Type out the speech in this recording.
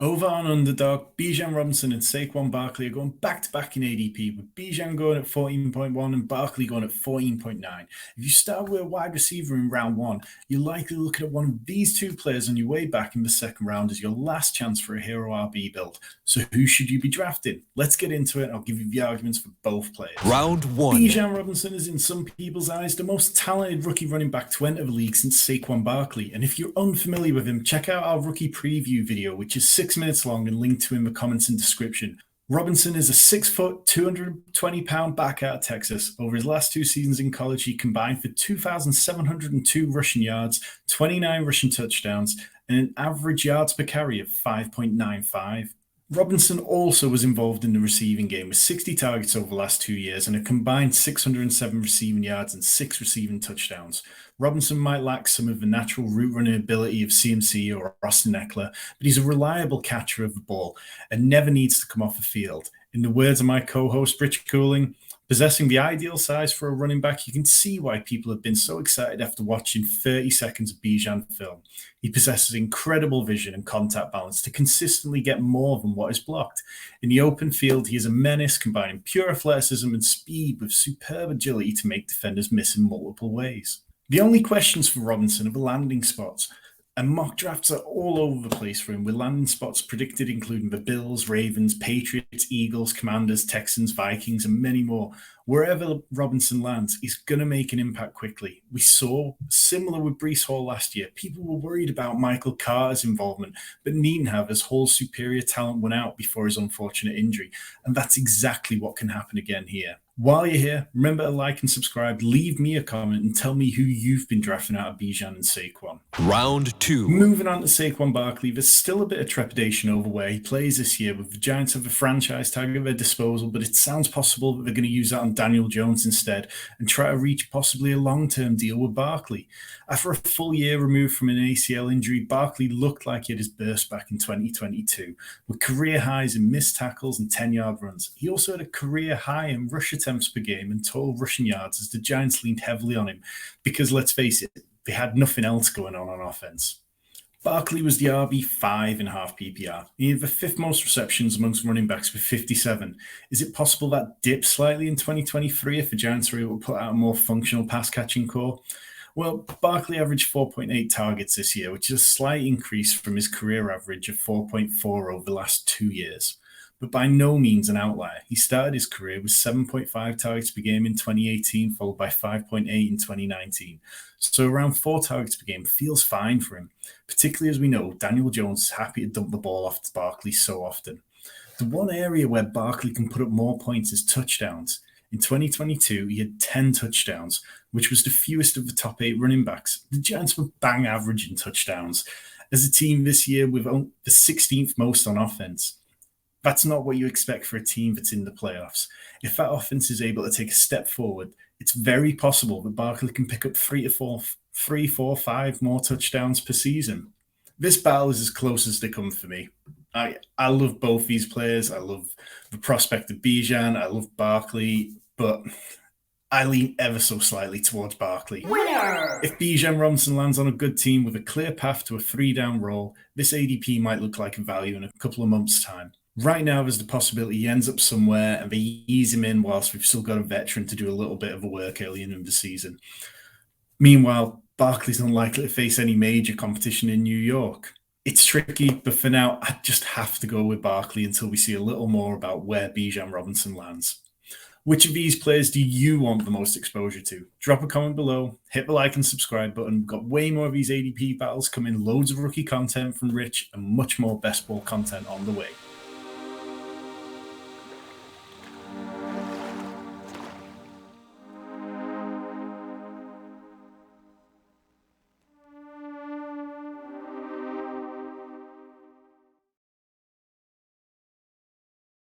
Over on underdog, Bijan Robinson and Saquon Barkley are going back to back in ADP, with Bijan going at 14.1 and Barkley going at 14.9. If you start with a wide receiver in round one, you're likely looking at one of these two players on your way back in the second round as your last chance for a hero RB build. So who should you be drafting? Let's get into it and I'll give you the arguments for both players. Round one. Bijan Robinson is, in some people's eyes, the most talented rookie running back to enter the league since Saquon Barkley. And if you're unfamiliar with him, check out our rookie preview video, which is 6 minutes long and linked to in the comments and description. Robinson is a 6 foot, 220 pound back out of Texas. Over his last two seasons in college, he combined for 2,702 rushing yards, 29 rushing touchdowns, and an average yards per carry of 5.95. Robinson also was involved in the receiving game with 60 targets over the last 2 years and a combined 607 receiving yards and 6 receiving touchdowns. Robinson might lack some of the natural route running ability of CMC or Austin Eckler, but he's a reliable catcher of the ball and never needs to come off the field. In the words of my co-host Rich Cooling, possessing the ideal size for a running back, you can see why people have been so excited after watching 30 seconds of Bijan film. He possesses incredible vision and contact balance to consistently get more than what is blocked. In the open field, he is a menace, combining pure athleticism and speed with superb agility to make defenders miss in multiple ways. The only questions for Robinson are the landing spots, and mock drafts are all over the place for him, with landing spots predicted including the Bills, Ravens, Patriots, Eagles, Commanders, Texans, Vikings, and many more. Wherever Robinson lands, he's going to make an impact quickly. We saw similar with Breece Hall last year. People were worried about Michael Carter's involvement, but needn't have, as Hall's superior talent went out before his unfortunate injury. And that's exactly what can happen again here. While you're here, remember to like and subscribe, leave me a comment, and tell me who you've been drafting out of Bijan and Saquon. Round two. Moving on to Saquon Barkley, there's still a bit of trepidation over where he plays this year, with the Giants have a franchise tag at their disposal, but it sounds possible that they're going to use that on Daniel Jones instead and try to reach possibly a long-term deal with Barkley. After a full year removed from an ACL injury, Barkley looked like he had his burst back in 2022, with career highs in missed tackles and 10-yard runs. He also had a career high in rush attempts per game and total rushing yards as the Giants leaned heavily on him because, let's face it, they had nothing else going on offense. Barkley was the RB5 in half PPR. He had the fifth most receptions amongst running backs with 57. Is it possible that dipped slightly in 2023 if the Giants were able to put out a more functional pass-catching core? Well, Barkley averaged 4.8 targets this year, which is a slight increase from his career average of 4.4 over the last 2 years. But by no means an outlier. He started his career with 7.5 targets per game in 2018, followed by 5.8 in 2019. So around 4 targets per game feels fine for him, particularly as we know Daniel Jones is happy to dump the ball off to Barkley so often. The one area where Barkley can put up more points is touchdowns. In 2022, he had 10 touchdowns, which was the fewest of the top 8 running backs. The Giants were bang average in touchdowns. As a team this year, with the 16th most on offense. That's not what you expect for a team that's in the playoffs. If that offense is able to take a step forward, it's very possible that Barkley can pick up 3, 4, 5 more touchdowns per season. This battle is as close as they come for me. I love both these players. I love the prospect of Bijan. I love Barkley, but I lean ever so slightly towards Barkley. Winner! If Bijan Robinson lands on a good team with a clear path to a 3-down role, this ADP might look like a value in a couple of months' time. Right now, there's the possibility he ends up somewhere and they ease him in whilst we've still got a veteran to do a little bit of a work early in the season. Meanwhile, Barkley's unlikely to face any major competition in New York. It's tricky, but for now, I just have to go with Barkley until we see a little more about where Bijan Robinson lands. Which of these players do you want the most exposure to? Drop a comment below, hit the like and subscribe button. We've got way more of these ADP battles coming, loads of rookie content from Rich, and much more best ball content on the way.